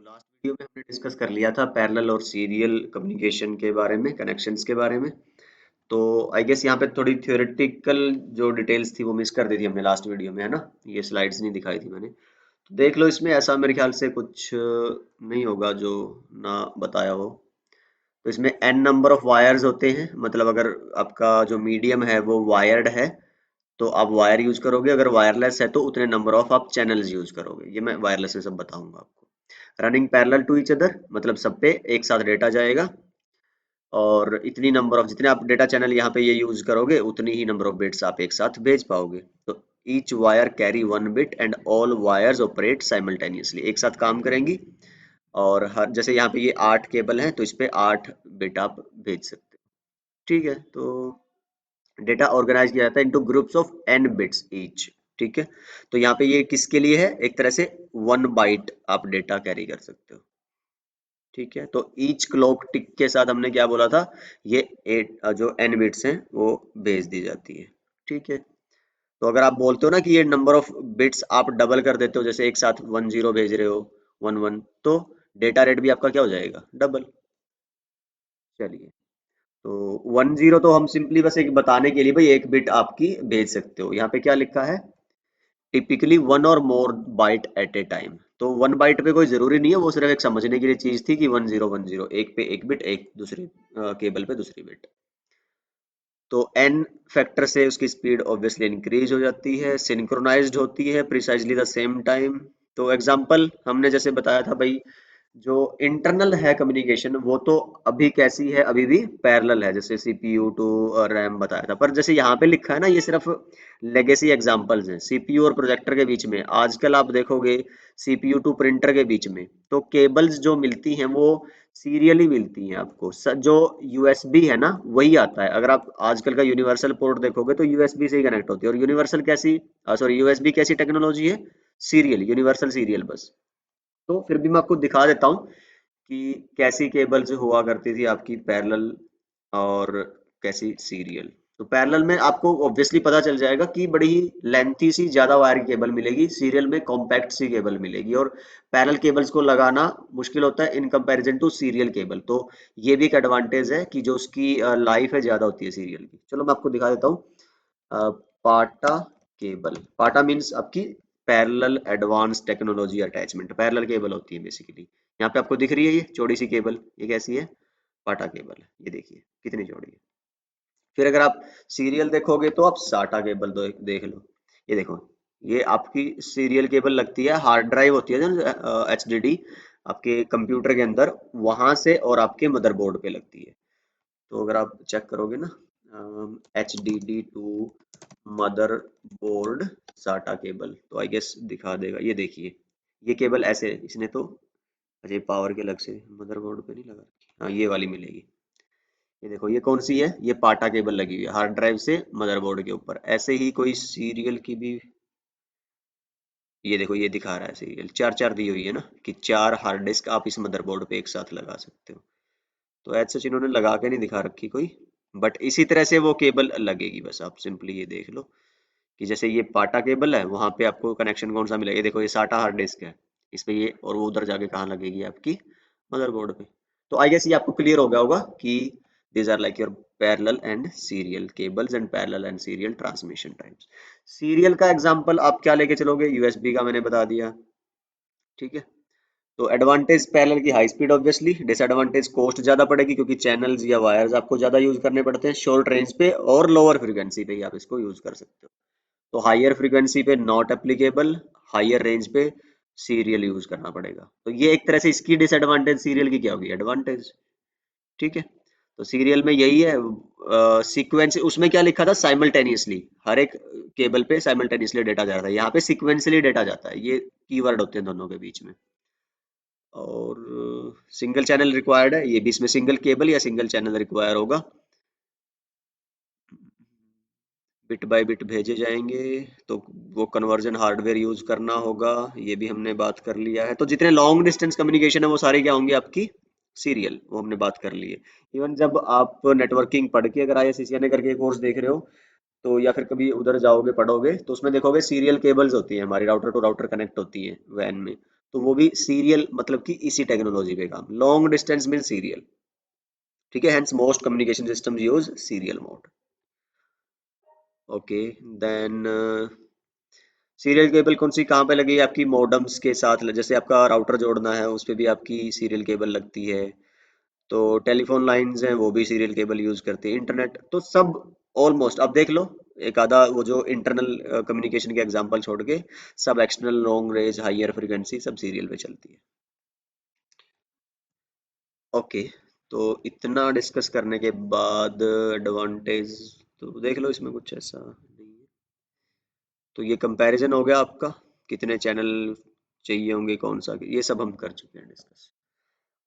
Last video में हमने discuss कर लिया था पैरेलल और सीरियल कम्युनिकेशन के बारे में, कनेक्शंस के बारे में। तो आई गेस यहाँ पे थोड़ी थियोरेटिकल जो डिटेल्स थी वो मिस कर दी थी हमने लास्ट वीडियो में, है ना। ये स्लाइड्स नहीं दिखाई थी मैंने। तो देख लो, इसमें ऐसा मेरे ख्याल से कुछ नहीं होगा जो ना बताया हो। तो इसमें n नंबर ऑफ वायर्स होते हैं, मतलब अगर आपका जो मीडियम है वो वायर्ड है तो आप वायर यूज करोगे, अगर वायरलेस है तो उतने नंबर ऑफ आप चैनल्स यूज करोगे। ये मैं वायरलेस में सब बताऊंगा आपको। Running parallel to each other, मतलब सब पे एक साथ डेटा जाएगा, और इतनी नंबर ऑफ जितने आप डेटा चैनल यहाँ पे ये यूज करोगे उतनी ही नंबर ऑफ बिट्स आप एक साथ भेज पाओगे। तो each wire carry one bit and all wires operate simultaneously, एक साथ काम करेंगी। और हर जैसे यहाँ पे ये 8 केबल हैं तो इस पे 8 बिट आप भेज सकते हो। ठीक है, तो डेटा ऑर्गेनाइज किया जाता है into groups of n bits each. ठीक है, तो यहाँ पे ये किसके लिए है, एक तरह से 1 बाइट आप डेटा कैरी कर सकते हो। ठीक है, तो ईच क्लॉक टिक के साथ हमने क्या बोला था, ये 8 जो n बिट्स हैं वो भेज दी जाती है। ठीक है, तो अगर आप बोलते हो ना कि ये नंबर ऑफ बिट्स आप डबल कर देते हो, जैसे एक साथ 10 भेज रहे हो, 11, तो डेटा रेट भी आपका क्या हो जाएगा, डबल। चलिए, तो 10 तो हम सिंपली बस एक बताने के लिए भाई एक बिट आपकी भेज सकते हो। यहाँ पे क्या लिखा है, टिपिकली वन और more byte at a time. तो 1 बाइट पे कोई जरूरी नहीं है, वो सिर्फ एक समझने के लिए चीज थी कि 1010, एक पे एक बिट, एक दूसरी केबल पे दूसरी बिट। तो n फैक्टर से उसकी स्पीड ऑब्वियसली इंक्रीज हो जाती है, सिंक्रोनाइज्ड होती है प्रिसाइजली द सेम टाइम। तो एग्जांपल हमने जैसे बताया था भाई, जो इंटरनल है कम्युनिकेशन वो तो अभी कैसी है, अभी भी पैरेलल है, जैसे सीपीयू टू रैम बताया था। पर जैसे यहाँ पे लिखा है ना, ये सिर्फ लेगेसी एग्जांपल्स हैं सीपीयू और प्रोजेक्टर के बीच में। आजकल आप देखोगे सीपीयू टू प्रिंटर के बीच में तो केबल्स जो मिलती हैं वो सीरियली मिलती हैं आपको। जो यूएसबी है ना वही आता है। अगर आप आजकल का यूनिवर्सल पोर्ट देखोगे तो यूएसबी से ही कनेक्ट होती है। और यूनिवर्सल कैसी, सॉरी, यूएसबी कैसी टेक्नोलॉजी है, सीरियल, यूनिवर्सल सीरियल बस। तो फिर भी मैं आपको दिखा देता हूँ कि कैसी केबल्स हुआ करती थी आपकी पैरेलल और कैसी सीरियल। तो पैरेलल में आपको ऑब्वियसली पता चल जाएगा कि बड़ी ही लेंथी सी ज्यादा वायर की केबल मिलेगी, सीरियल में कॉम्पैक्ट सी केबल मिलेगी। और पैरेलल केबल्स को लगाना मुश्किल होता है in comparison to serial cable. तो ये भी एक एडवांटेज है कि जो उसकी लाइफ है ज्यादा होती है सीरियल की। चलो मैं आपको दिखा देता हूँ। पाटा केबल, पाटा मीन्स आपकी parallel advance technology attachment, parallel cable होती है बेसिकली। यहाँ पे आपको दिख रही है ये चौड़ी सी केबल, ये कैसी है, पाटा केबल है। ये देखिए कितनी चौड़ी है। फिर अगर आप सीरियल देखोगे तो आप साटा केबल देख लो। ये देखो, ये आपकी सीरियल केबल लगती है, हार्ड ड्राइव होती है जो एचडीडी आपके कंप्यूटर के अंदर, वहां से और आपके मदरबोर्ड पे लगती है। तो अगर आप चेक करोगे ना, HDD टू मदर बोर्ड साटा केबल, तो आई गेस दिखा देगा। ये देखिए, ये केबल ऐसे है। इसने तो अजय पावर के अलग से मदरबोर्ड पे नहीं लगा रखी। हाँ, ये वाली मिलेगी। ये देखो, ये कौन सी है, ये पाटा केबल लगी हुई है हार्ड ड्राइव से मदरबोर्ड के ऊपर। ऐसे ही कोई सीरियल की भी, ये देखो, ये दिखा रहा है सीरियल, चार चार दी हुई है ना, कि 4 हार्ड डिस्क आप इस मदरबोर्ड पे एक साथ लगा सकते हो। तो ऐसे सच इन्होंने लगा के नहीं दिखा रखी कोई, बट इसी तरह से वो केबल लगेगी। बस आप सिंपली ये देख लो कि जैसे ये पाटा केबल है, वहां पे आपको कनेक्शन कौन सा मिलेगा। ये देखो, ये साटा हार्ड डिस्क है इस पे ये, और वो उधर जाके कहाँ लगेगी, आपकी मदरबोर्ड पे। तो आई गेस ये आपको क्लियर हो गया होगा कि these are like your parallel and serial cables and parallel and serial transmission types। Serial का एग्जांपल आप क्या लेके चलोगे, यूएसबी का मैंने बता दिया। ठीक है, तो एडवांटेज पैरेलल की high speed obviously, disadvantage cost ज्यादा पड़ेगी क्योंकि चैनल्स या वायर्स आपको ज्यादा यूज करने पड़ते हैं शॉर्ट रेंज पे, और लोअर फ्रीक्वेंसी पे ही आप इसको यूज कर सकते हो। तो हायर फ्रीक्वेंसी पे नॉट एप्लीकेबल, हायर रेंज पे सीरियल यूज करना पड़ेगा। तो ये एक तरह से इसकी डिसएडवांटेज, सीरियल की क्या होगी, एडवांटेज। ठीक है, तो सीरियल में यही है, सीक्वेंस उसमें क्या लिखा था, साइमल्टेनियसली हर एक केबल पे साइमल्टेनियसली डेटा जा रहा है, यहाँ पे सीक्वेंसली डेटा जाता है। ये कीवर्ड होते हैं दोनों के बीच में। और सिंगल चैनल रिक्वायर्ड है, ये भी इसमें सिंगल केबल या सिंगल चैनल रिक्वायर होगा। बिट बाय बिट भेजे जाएंगे, तो वो कन्वर्जन हार्डवेयर यूज करना होगा, ये भी हमने बात कर लिया है। तो जितने लॉन्ग डिस्टेंस कम्युनिकेशन है वो सारे क्या होंगे, आपकी सीरियल, वो हमने बात कर ली है। इवन जब आप नेटवर्किंग पढ़ के अगर ISCCNA करके कोर्स देख रहे हो, तो या फिर कभी उधर जाओगे पढ़ोगे तो उसमें देखोगे सीरियल केबल्स होती है हमारी, राउटर टू राउटर कनेक्ट होती है वैन में। तो वो भी सीरियल मतलब कि इसी टेक्नोलॉजी पे काम। लॉन्ग डिस्टेंस मीन सीरियल, ठीक है, hence most communication systems use serial mode. Okay, then serial cable कौन सी कहाँ पे लगी है आपकी? मॉडेम्स के साथ, जैसे आपका राउटर जोड़ना है उस पे भी आपकी सीरियल केबल लगती है। तो टेलीफोन लाइंस हैं वो भी सीरियल केबल यूज करती है। इंटरनेट तो सब ऑलमोस्ट, अब देख लो एक आधा वो जो इंटरनल कम्युनिकेशन के एग्जांपल छोड़ के, सब external long range higher frequency सब सीरियल पे चलती है। ओके, तो इतना डिस्कस करने के बाद एडवांटेज तो देख लो, इसमें कुछ ऐसा नहीं है। तो ये कंपैरिजन हो गया आपका, कितने चैनल चाहिए होंगे, कौन सा, ये सब हम कर चुके हैं डिस्कस।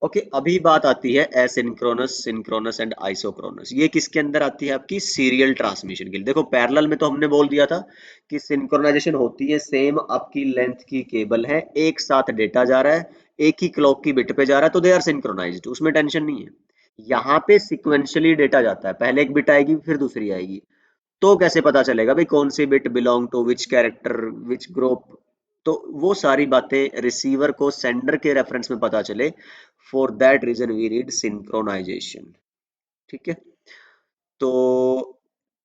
ओके, अभी बात आती है एसिंक्रोनस, सिंक्रोनस एंड आइसोक्रोनस। ये किसके अंदर आती है आपकी? सीरियल ट्रांसमिशन के लिए। देखो पैरेलल में तो हमने बोल दिया था कि सिंक्रोनाइजेशन होती है, सेम आपकी लेंथ की केबल है, एक साथ डेटा जा रहा है, एक ही क्लॉक की बिट पे जा रहा है, तो दे आर सिंक्रोनाइज्ड, उसमें टेंशन नहीं है। यहाँ पे सिक्वेंशियली डेटा जाता है, पहले एक बिट आएगी फिर दूसरी आएगी। तो कैसे पता चलेगा भाई कौन सी bit belong to which character, which group? तो वो सारी बातें रिसीवर को सेंडर के रेफरेंस में पता चले, for that reason we need synchronisation. ठीक है, तो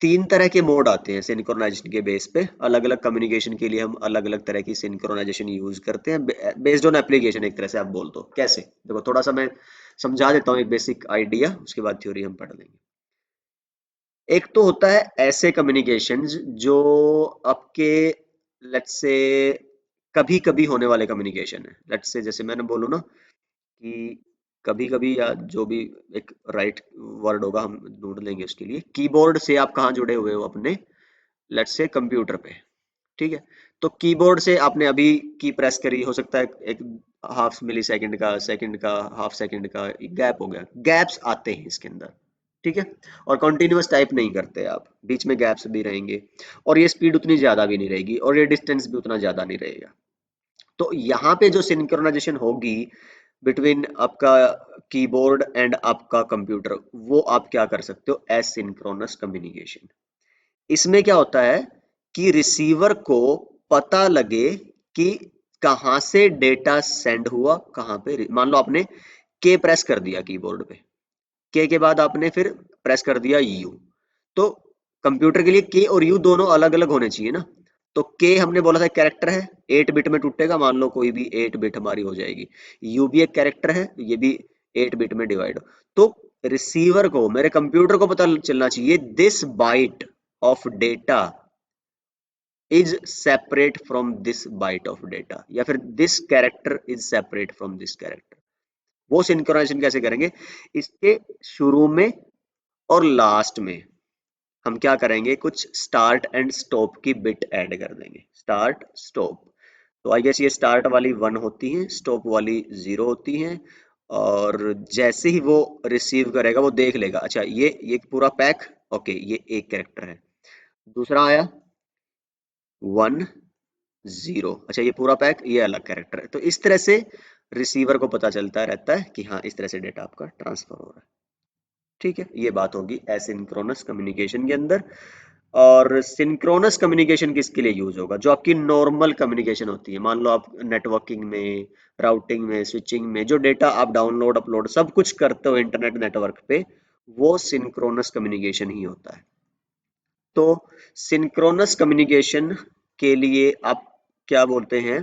तीन तरह के मोड आते हैं सिंक्रोनाइजेशन के बेस पे। अलग अलग कम्युनिकेशन के लिए हम अलग अलग तरह की सिंक्रोनाइजेशन यूज करते हैं, बेस्ड ऑन एप्लीकेशन, एक तरह से आप बोल दो। कैसे? देखो थोड़ा सा मैं समझा देता हूँ, एक बेसिक आइडिया, उसके बाद थ्योरी हम पढ़ लेंगे। एक तो होता है ऐसे कम्युनिकेशंस जो आपके, लेट्स से, कभी कभी होने वाले कम्युनिकेशन है। लेट्स से जैसे मैंने बोलूँ ना कि कभी कभी, या जो भी एक राइट वर्ड होगा हम ढूंढ लेंगे उसके लिए। कीबोर्ड से आप कहाँ जुड़े हुए हो? अपने लेट्स से कंप्यूटर पे। ठीक है, तो कीबोर्ड से आपने अभी की प्रेस करी, हो सकता है एक हाफ मिली सेकंड का, सेकंड का, हाफ सेकंड का गैप हो गया, गैप्स आते हैं इसके अंदर। ठीक है, और कॉन्टिन्यूअस टाइप नहीं करते आप, बीच में गैप्स भी रहेंगे, और ये स्पीड उतनी ज्यादा भी नहीं रहेगी, और ये डिस्टेंस भी उतना ज्यादा नहीं रहेगा। तो यहाँ पे जो सिंक्रोनाइजेशन होगी बिटवीन आपका कीबोर्ड एंड आपका कंप्यूटर, वो आप क्या कर सकते हो? Asynchronous communication. इसमें क्या होता है कि रिसीवर को पता लगे कि कहां से डेटा सेंड हुआ, कहां पे, मान लो आपने के प्रेस कर दिया कीबोर्ड पे, के बाद आपने फिर प्रेस कर दिया यू, तो कंप्यूटर के लिए के और यू दोनों अलग अलग होने चाहिए ना। तो के हमने बोला था कैरेक्टर है, 8 बिट में टूटेगा, मान लो कोई भी 8 बिट हमारी हो जाएगी। यू भी एक कैरेक्टर है, ये भी 8 बिट में डिवाइड हो। तो रिसीवर को, मेरे कंप्यूटर को पता चलना चाहिए this byte of data is separate from this byte of data, या फिर this character is separate from this character. वो सिंक्रोनाइजेशन कैसे करेंगे? इसके शुरू में और लास्ट में हम क्या करेंगे? कुछ स्टार्ट एंड स्टॉप की बिट ऐड कर देंगे, स्टार्ट स्टॉप। तो आई गेस ये स्टार्ट वाली 1 होती है, स्टॉप वाली 0 होती है, और जैसे ही वो रिसीव करेगा वो देख लेगा, अच्छा ये पूरा पैक, ओके ये एक कैरेक्टर है। दूसरा आया 1 0, अच्छा ये पूरा पैक, ये अलग कैरेक्टर है। तो इस तरह से रिसीवर को पता चलता रहता है कि हाँ इस तरह से डेटा आपका ट्रांसफर हो रहा है। ठीक है, ये बात होगी एसिंक्रोनस कम्युनिकेशन के अंदर। और सिंक्रोनस कम्युनिकेशन किसके लिए यूज होगा? जो आपकी नॉर्मल कम्युनिकेशन होती है, मान लो आप नेटवर्किंग में, राउटिंग में, स्विचिंग में, जो डेटा आप डाउनलोड अपलोड सब कुछ करते हो इंटरनेट नेटवर्क पे, वो सिंक्रोनस कम्युनिकेशन ही होता है। तो सिंक्रोनस कम्युनिकेशन के लिए आप क्या बोलते हैं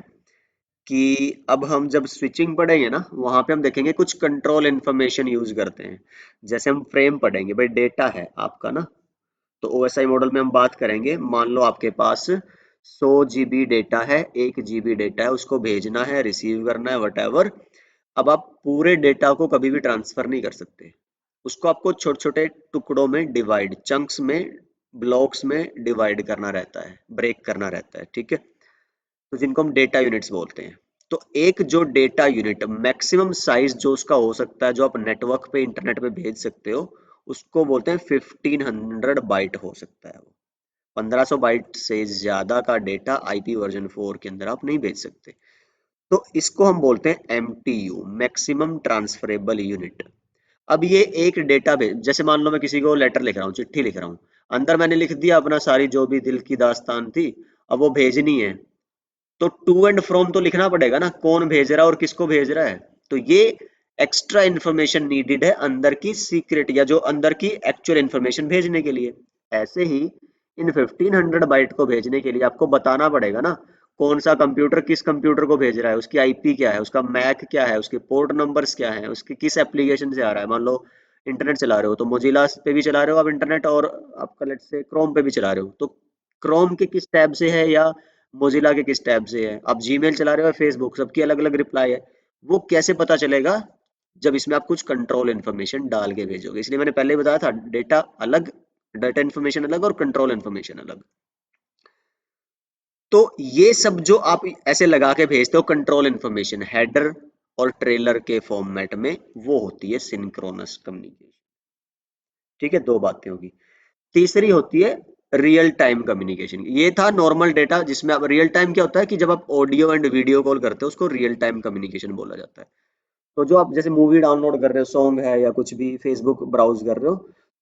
कि अब हम जब स्विचिंग पढ़ेंगे ना, वहां पे हम देखेंगे कुछ कंट्रोल इन्फॉर्मेशन यूज करते हैं। जैसे हम फ्रेम पढ़ेंगे, भाई डेटा है आपका ना, तो ओएसआई मॉडल में हम बात करेंगे, मान लो आपके पास 100 GB डेटा है, 1 GB डेटा है, उसको भेजना है, रिसीव करना है, वट। अब आप पूरे डेटा को कभी भी ट्रांसफर नहीं कर सकते, उसको आपको छोटे छोटे टुकड़ों में डिवाइड, चंक्स में, ब्लॉक्स में डिवाइड करना रहता है, ब्रेक करना रहता है। ठीक है, तो जिनको हम डेटा यूनिट्स बोलते हैं। तो एक जो डेटा यूनिट मैक्सिमम साइज जो उसका हो सकता है, जो आप नेटवर्क पे, इंटरनेट पे भेज सकते हो, उसको बोलते हैं 1500 बाइट हो सकता है वो। 1500 बाइट से ज्यादा का डेटा आईपी वर्जन 4 के अंदर आप नहीं भेज सकते। तो इसको हम बोलते हैं एमटीयू, मैक्सिमम ट्रांसफरेबल यूनिट। अब ये एक डेटा बेस, जैसे मान लो मैं किसी को लेटर लिख रहा हूँ, चिट्ठी लिख रहा हूँ, अंदर मैंने लिख दिया अपना सारी जो भी दिल की दास्तान थी, अब वो भेजनी है, तो टू एंड फ्रॉम तो लिखना पड़ेगा ना, कौन भेज रहा है और किसको भेज रहा है। तो ये एक्स्ट्रा इन्फॉर्मेशन नीडेड है अंदर की सीक्रेट या जो अंदर की एक्चुअल इन्फॉर्मेशन भेजने के लिए। ऐसे ही इन 1500 बाइट को भेजने के लिए आपको बताना पड़ेगा ना कौन सा कंप्यूटर किस कंप्यूटर को भेज रहा है, उसकी आईपी क्या है, उसका मैक क्या है, उसके पोर्ट नंबर्स क्या है, उसके किस एप्लीकेशन से आ रहा है। मान लो इंटरनेट चला रहे हो तो मोजिला पे भी चला रहे हो आप इंटरनेट, और आपका लेट से क्रोम पे भी चला रहे हो तो क्रोम के किस टैब से है या मोजिला के किस टैब से है। आप जीमेल चला रहे हो या फेसबुक, सबकी अलग अलग रिप्लाई है। वो कैसे पता चलेगा, जब इसमें आप कुछ कंट्रोल इन्फॉर्मेशन डाल के भेजोगे। इसलिए मैंने पहले ही बताया था डेटा अलग, डाटा इन्फॉर्मेशन अलग और कंट्रोल इन्फॉर्मेशन अलग। तो ये सब जो आप ऐसे लगा के भेजते हो कंट्रोल इन्फॉर्मेशन हेडर और ट्रेलर के फॉर्मेट में, वो होती है सिंक्रोनस कम्युनिकेशन। ठीक है, दो बातें होगी। तीसरी होती है रियल टाइम कम्युनिकेशन। ये था नॉर्मल डेटा जिसमें आप रियल टाइम क्या होता है कि जब आप ऑडियो एंड वीडियो कॉल करते हो उसको रियल टाइम कम्युनिकेशन बोला जाता है। तो जो आप जैसे मूवी डाउनलोड कर रहे हो, सॉन्ग है या कुछ भी फेसबुक ब्राउज कर रहे हो,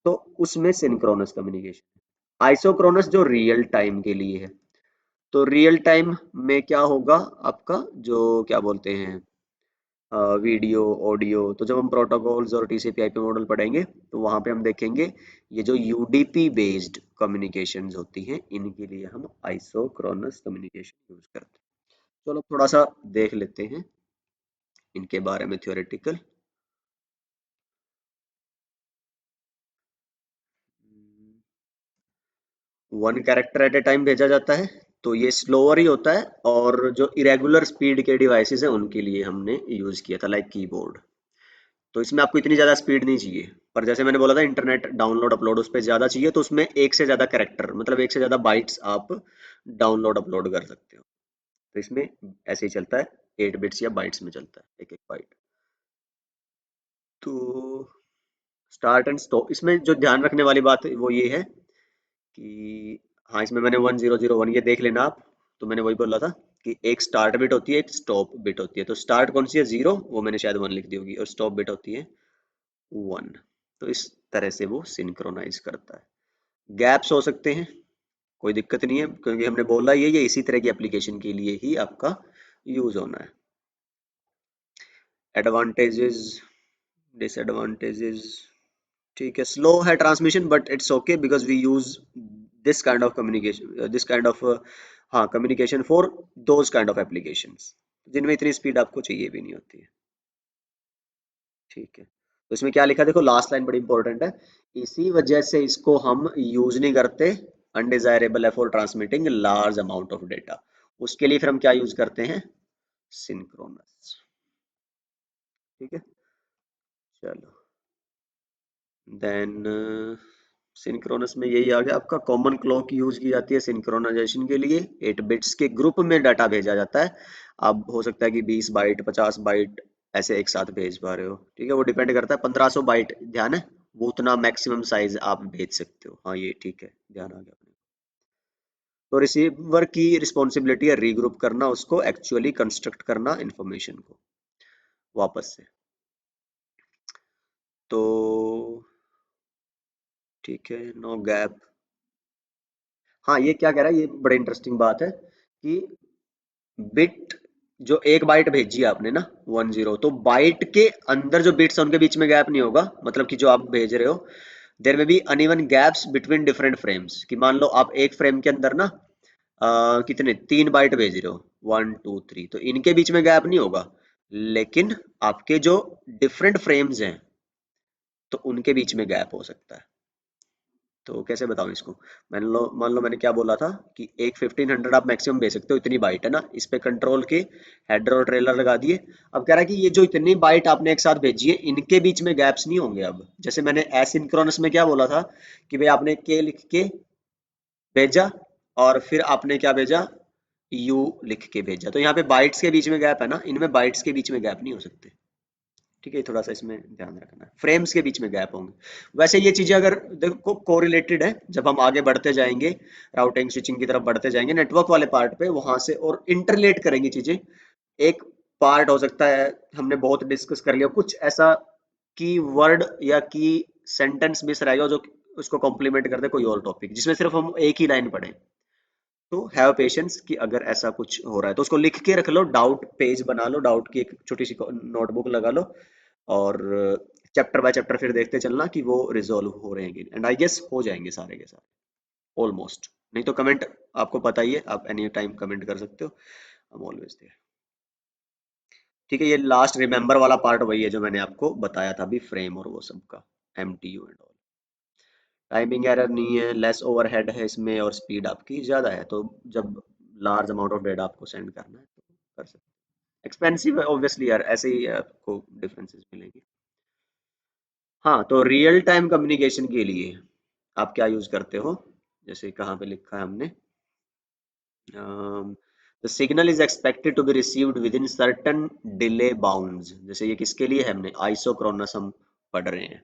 तो उसमें सिंक्रोनस कम्युनिकेशन। आइसोक्रोनस जो रियल टाइम के लिए है। तो रियल टाइम में क्या होगा आपका, जो क्या बोलते हैं वीडियो ऑडियो, तो जब हम प्रोटोकॉल्स और टीसीपी आईपी मॉडल पढ़ेंगे तो वहां पे हम देखेंगे ये जो यूडीपी बेस्ड कम्युनिकेशंस होती हैं इनके लिए हम आइसोक्रोनस कम्युनिकेशन यूज करते हैं। चलो थोड़ा सा देख लेते हैं इनके बारे में theoretical. One character eight a time भेजा जाता है, तो ये स्लोअर ही होता है, और जो इरेगुलर स्पीड के डिवाइसेस हैं उनके लिए हमने यूज किया था लाइक कीबोर्ड। तो इसमें आपको इतनी ज़्यादा स्पीड नहीं चाहिए, पर जैसे मैंने बोला था इंटरनेट डाउनलोड अपलोड उस पर ज़्यादा चाहिए, तो उसमें एक से ज़्यादा कैरेक्टर मतलब एक से ज़्यादा बाइट्स आप डाउनलोड अपलोड कर सकते हो। तो इसमें ऐसे ही चलता है, 8 बिट्स या बाइट्स में चलता है एक एक बाइट। तो स्टार्ट एंड स्टॉप, इसमें जो ध्यान रखने वाली बात है वो ये है कि हाँ, इसमें मैंने 1001 ये देख लेना आप। तो मैंने वही बोला था कि एक स्टार्ट बिट होती है एक स्टॉप बिट होती है। तो स्टार्ट कौन सी है, 0, वो मैंने शायद 1 लिख दी होगी, और स्टॉप बिट होती है 1। तो इस तरह से वो सिंक्रोनाइज करता है। गैप्स हो सकते हैं, कोई दिक्कत नहीं है, क्योंकि हमने बोला ये इसी तरह की एप्लीकेशन के लिए ही आपका यूज होना है। एडवांटेजेस, डिसएडवांटेजेस, ठीक है, स्लो है transmission but it's okay because we use this kind of communication, this kind of हाँ communication for those kind of applications जिनमें इतनी स्पीड आपको चाहिए भी नहीं होती है। ठीक है, तो इसमें क्या लिखा है देखो, लास्ट लाइन बड़ी इंपॉर्टेंट है। इसी वजह से इसको हम यूज नहीं करते, अनडिजायरेबल है for transmitting large amount of data. उसके लिए फिर हम क्या यूज करते हैं, सिंक्रोनस। ठीक है, चलो देन सिंक्रोनस में यही आ गया आपका। कॉमन क्लॉक यूज की जाती है सिंक्रोनाइजेशन के लिए, 8 बिट्स के ग्रुप में डाटा भेजा जाता है। अब हो सकता है कि 20 बाइट 50 बाइट ऐसे एक साथ भेज पा रहे हो, ठीक है, वो डिपेंड करता है। 1500 बाइट ध्यान है, वो उतना मैक्सिमम साइज आप भेज सकते हो। हाँ ये ठीक है, ध्यान आ गया अपने। तो रिसीवर की रिस्पॉन्सिबिलिटी है रीग्रुप करना उसको, एक्चुअली कंस्ट्रक्ट करना इंफॉर्मेशन को वापस से। तो ठीक है, नो गैप। हाँ ये क्या कह रहा है, ये बड़ी इंटरेस्टिंग बात है कि बिट जो एक बाइट भेजी है आपने ना 10, तो बाइट के अंदर जो बिट्स है उनके बीच में गैप नहीं होगा। मतलब कि जो आप भेज रहे हो there may be uneven gaps between different frames. कि मान लो आप एक फ्रेम के अंदर ना कितने 3 बाइट भेज रहे हो, 1 2 3, तो इनके बीच में गैप नहीं होगा। लेकिन आपके जो डिफरेंट फ्रेम्स हैं तो उनके बीच में गैप हो सकता है। तो कैसे बताऊं इसको, मान लो मैंने क्या बोला था कि एक 1500 आप मैक्सिमम भेज सकते हो, इतनी बाइट है ना, इस पे कंट्रोल के हेडर और ट्रेलर लगा दिए। अब कह रहा है कि ये जो इतनी बाइट आपने एक साथ भेजी है इनके बीच में गैप्स नहीं होंगे। अब जैसे मैंने एसिंक्रोनस में क्या बोला था कि भाई आपने के लिख के भेजा और फिर आपने क्या भेजा, यू लिख के भेजा, तो यहाँ पे बाइट्स के बीच में गैप है ना, इनमें बाइट्स के बीच में गैप नहीं हो सकते। ठीक है, थोड़ा सा इसमें ध्यान रखना है, फ्रेम्स के बीच में गैप होंगे। वैसे ये चीजें अगर देखो कोरिलेटेड है, जब हम आगे बढ़ते जाएंगे राउटिंग स्विचिंग की तरफ बढ़ते जाएंगे नेटवर्क वाले पार्ट पे, वहां से और इंटरलेट करेंगी चीजें। एक पार्ट हो सकता है, हमने बहुत डिस्कस कर लिया, कुछ ऐसा की वर्ड या की सेंटेंस मिस रहेगा जो उसको कॉम्प्लीमेंट कर दे कोई और टॉपिक जिसमें सिर्फ हम एक ही लाइन पढ़े। तो हैव पेशेंस कि अगर ऐसा कुछ हो रहा है तो उसको लिख के रख लो, डाउट पेज बना लो, डाउट की एक छोटी सी नोटबुक लगा लो, और चैप्टर बाय चैप्टर फिर देखते चलना कि वो रिजोल्व हो रहे हैं कि, एंड आई गेस हो जाएंगे सारे के सारे ऑलमोस्ट। नहीं तो कमेंट, आपको पता ही है, आप एनी टाइम कमेंट कर सकते हो, आई एम ऑलवेज देयर। ठीक है, ये लास्ट रिमेंबर वाला पार्ट वही है जो मैंने आपको बताया था अभी, फ्रेम और वो सब का, MTU and all. Timing error नहीं है, लेस ओवरहेड है इसमें, और स्पीड आपकी ज़्यादा है, तो जब लार्ज अमाउंट ऑफ डेटा आपको सेंड करना है तो कर सकते हैं। एक्सपेंसिव है ऑब्वियसली यार, ऐसे ही आपको डिफरेंसेस मिलेंगे। हाँ, तो रियल टाइम कम्युनिकेशन के लिए आप क्या यूज़ करते हो, जैसे कहाँ पे लिखा है हमने, the signal is expected to be received within certain delay bounds, जैसे ये किसके लिए है, हमने आइसोक्रोनस हम पढ़ रहे हैं।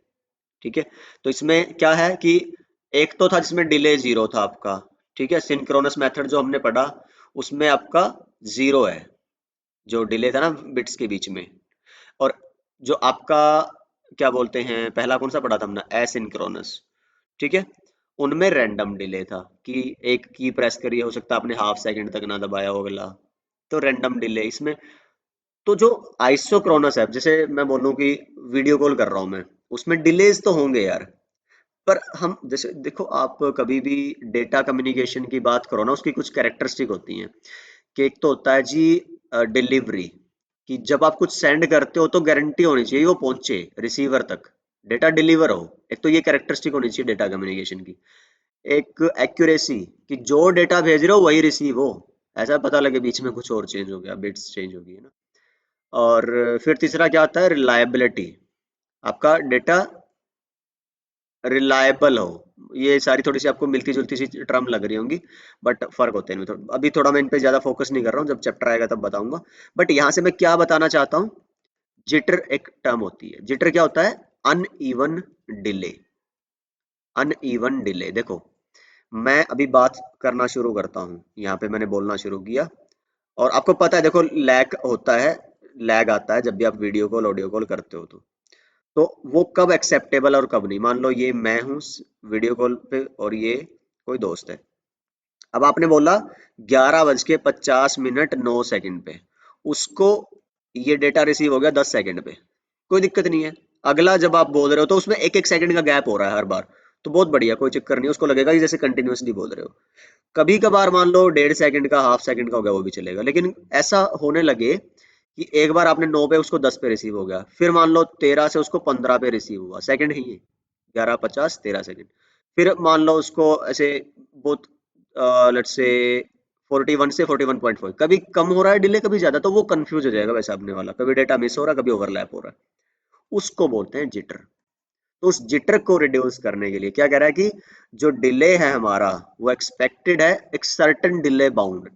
ठीक है, तो इसमें क्या है कि एक तो था जिसमें डिले जीरो था आपका, ठीक है, सिंक्रोनस मेथड जो हमने पढ़ा उसमें आपका जीरो है, जो डिले था ना बिट्स के बीच में, और जो आपका क्या बोलते हैं, पहला कौन सा पढ़ा था हमने, एसिंक्रोनस, ठीक है, उनमें रैंडम डिले था कि एक की प्रेस करिए, हो सकता है आपने हाफ सेकंड तक ना दबाया हो अगला, तो रैंडम डिले इसमें। तो जो आइसोक्रोनस है, जैसे मैं बोलूं कि वीडियो कॉल कर रहा हूं मैं, उसमें डिलेज तो होंगे यार, पर हम जैसे देखो, आप कभी भी डेटा कम्युनिकेशन की बात करो ना, उसकी कुछ कैरेक्टरिस्टिक होती हैं, कि एक तो होता है जी डिलीवरी, कि जब आप कुछ सेंड करते हो तो गारंटी होनी चाहिए वो पहुंचे रिसीवर तक, डेटा डिलीवर हो, एक तो ये कैरेक्टरिस्टिक होनी चाहिए डेटा कम्युनिकेशन की। एक एक्यूरेसी, कि जो डेटा भेज रहे हो वही रिसीव हो, ऐसा पता लगे बीच में कुछ और चेंज हो गया, बिट्स चेंज हो गई है ना। और फिर तीसरा क्या आता है, रिलायबिलिटी, आपका डेटा रिलायबल हो। ये सारी थोड़ी सी आपको मिलती जुलती सी टर्म लग रही होंगी, बट फर्क होते हैं इनमें थोड़ा, अभी थोड़ा मैं इन पे ज्यादा फोकस नहीं कर रहा हूँ, जब चैप्टर आएगा तब बताऊंगा। बट यहाँ से मैं क्या बताना चाहता हूँ, जिटर एक टर्म होती है, जिटर क्या होता है, अनइवन डिले। अनइवन डिले, देखो मैं अभी बात करना शुरू करता हूँ, यहाँ पे मैंने बोलना शुरू किया, और आपको पता है देखो लैग होता है, लैग आता है जब भी आप वीडियो कॉल ऑडियो कॉल करते हो, तो वो कब एक्सेप्टेबल और कब नहीं। मान लो ये मैं हूँ वीडियो कॉल पे, और ये कोई दोस्त है, अब आपने बोला 11:50 9 पे, उसको ये डेटा रिसीव हो गया 10 सेकंड पे, कोई दिक्कत नहीं है। अगला जब आप बोल रहे हो तो उसमें एक एक सेकंड का गैप हो रहा है हर बार, तो बहुत बढ़िया, कोई चक्कर नहीं, उसको लगेगा कि जैसे कंटिन्यूअसली बोल रहे हो। कभी कभार मान लो 1.5 सेकंड का, हाफ सेकंड का हो गया, वो भी चलेगा, लेकिन ऐसा होने लगे कि एक बार आपने 9 पे उसको 10 पे रिसीव हो गया, फिर मान लो 13 से उसको 15 पे रिसीव हुआ, सेकंड ही है, 11:50 13 सेकंड, फिर मान लो उसको ऐसे बहुत लेट्स से 41 से 41.5, कभी कम हो रहा है डिले, कभी ज्यादा, तो वो कंफ्यूज हो जाएगा वैसे आपने वाला, कभी डेटा मिस हो रहा है, कभी ओवरलैप हो रहा है, उसको बोलते हैं जिटर। तो उस जिटर को रिड्यूस करने के लिए क्या कह रहा है कि जो डिले है हमारा, वो एक्सपेक्टेड है एक सर्टेन डिले बाउंड,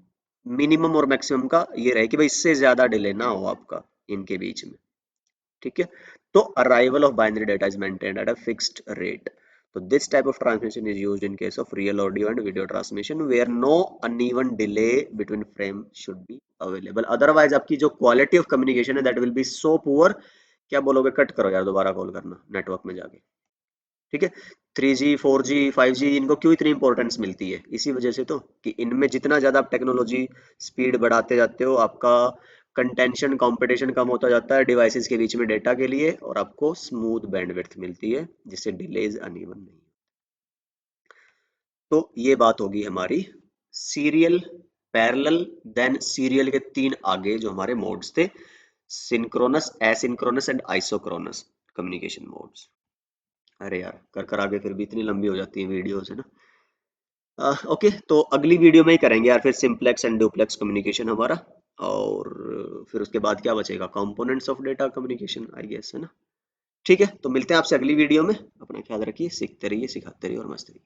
मिनिमम और मैक्सिमम का ये रहे कि भाई इससे ज्यादा डिले ना हो आपका इनके बीच में, ठीक है। तो arrival of binary data is maintained at a fixed rate. So this type of transmission is used in case of real audio and video transmission where no uneven delay between frame should be available. Otherwise आपकी जो quality of communication है that will be so poor, क्या बोलोगे, cut करो यार, दोबारा call करना network में जाके, ठीक है। 3G 4G 5G इनको क्यों इतनी इंपॉर्टेंस मिलती है, इसी वजह से, तो कि इनमें जितना ज्यादा आप टेक्नोलॉजी स्पीड बढ़ाते जाते हो, आपका कंटेंशन कंपटीशन कम होता जाता है डिवाइसेस के बीच में डेटा के लिए, और आपको स्मूथ बैंडविड्थ मिलती है जिससे डिलेज अनइवन नहीं। तो ये बात होगी हमारी सीरियल, पैरेलल, देन सीरियल के तीन आगे जो हमारे मोड्स थे, synchronous, asynchronous and isochronous communication modes. अरे यार कर कर आगे फिर भी इतनी लंबी हो जाती है वीडियो है ना। ओके, तो अगली वीडियो में ही करेंगे यार फिर सिंपलेक्स एंड डुप्लेक्स कम्युनिकेशन हमारा, और फिर उसके बाद क्या बचेगा, components of data communication I guess, है ना। ठीक है, तो मिलते हैं आपसे अगली वीडियो में, अपना ख्याल रखिए, सीखते रहिए, सिखाते रहिए और मस्त रहिए।